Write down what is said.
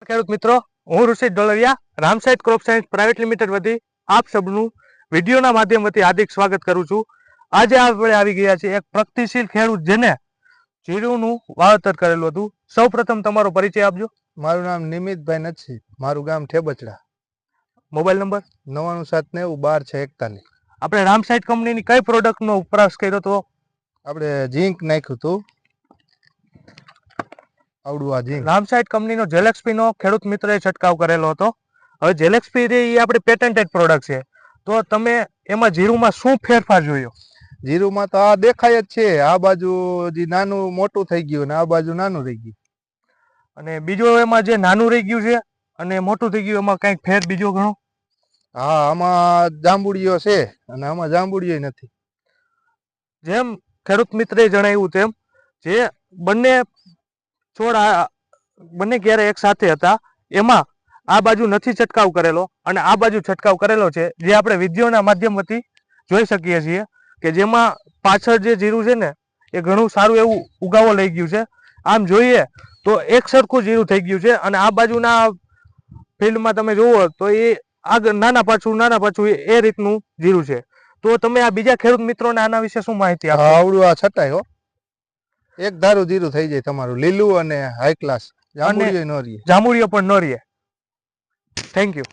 ખેડૂત મિત્રો, હું ઋષિ ડોલરિયા રામસાઈડ ક્રોપ સાયન્સ પ્રાઇવેટ લિમિટેડ વતી આપ સૌનું વિડીયોના માધ્યમ વતી હાર્દિક સ્વાગત કરું છું। આજે આપણે આવી ગયા છીએ એક પ્રગતિશીલ ખેડૂત જેને જીરુંનું વાવેતર કરેલું હતું। સૌપ્રથમ તમારો પરિચય આપજો। મારું નામ નિમિતભાઈ નથી, મારું ગામ ઠેબચડા। મોબાઈલ નંબર 979012 આપણે રામસાઈડ કંપનીની કઈ પ્રોડક્ટનો વપરાશ કર્યો હતો? આપણે ઝીંક નાખ્યું હતું, આવડું આ ઝીંક। રામસાઈડ કંપનીનો જેલેક્સપીનો ખેડૂત મિત્રએ છંટકાવ કરેલો હતો। હવે જેલેક્સપી એ આપણી પેટન્ટેડ પ્રોડક્ટ છે, તો તમે એમાં જીરુંમાં શું ફેરફાર જોયો? જીરુંમાં તો આ દેખાય જ છે, આ બાજુ જે નાનું મોટું થઈ ગયું ને આ બાજુ નાનું રહી ગયું। અને બીજું એમાં જે નાનું રહી ગયું છે અને મોટું થઈ ગયું એમાં કંઈક ફેર બીજો ઘણો? હા, આમાં જાંબુડીઓ છે અને આમાં જાંબુડીઓ નથી। જેમ ખેડૂત મિત્રે જણાવ્યું તેમ જે બંને છોડ બંને ક્યારે એક સાથે હતા એમાં આ બાજુ નથી છંટકાવ કરેલો અને આ બાજુ છંટકાવ કરેલો છે, જે આપણે વિડીયોના માધ્યમથી જોઈ શકીએ છીએ કે જેમાં પાછળ જે જીરું છે ને એ ઘણું સારું એવું ઉગાવો લઈ ગયું છે। આમ જોઈએ તો એક સરખું જીરું થઈ ગયું છે અને આ બાજુના ફિલ્ડમાં તમે જુઓ તો એ આગળ નાના પાછું એ રીતનું જીરું છે। તો તમે આ બીજા ખેડૂત મિત્રોને આના વિશે શું માહિતી આપો? આવડું આ છટાય હો, એક ધારું જીરું થઈ જાય તમારું, લીલું અને હાઈ ક્લાસ, જાંબુડીઓ ન રહે, જાંબુડીઓ પણ ન રહે। Thank you.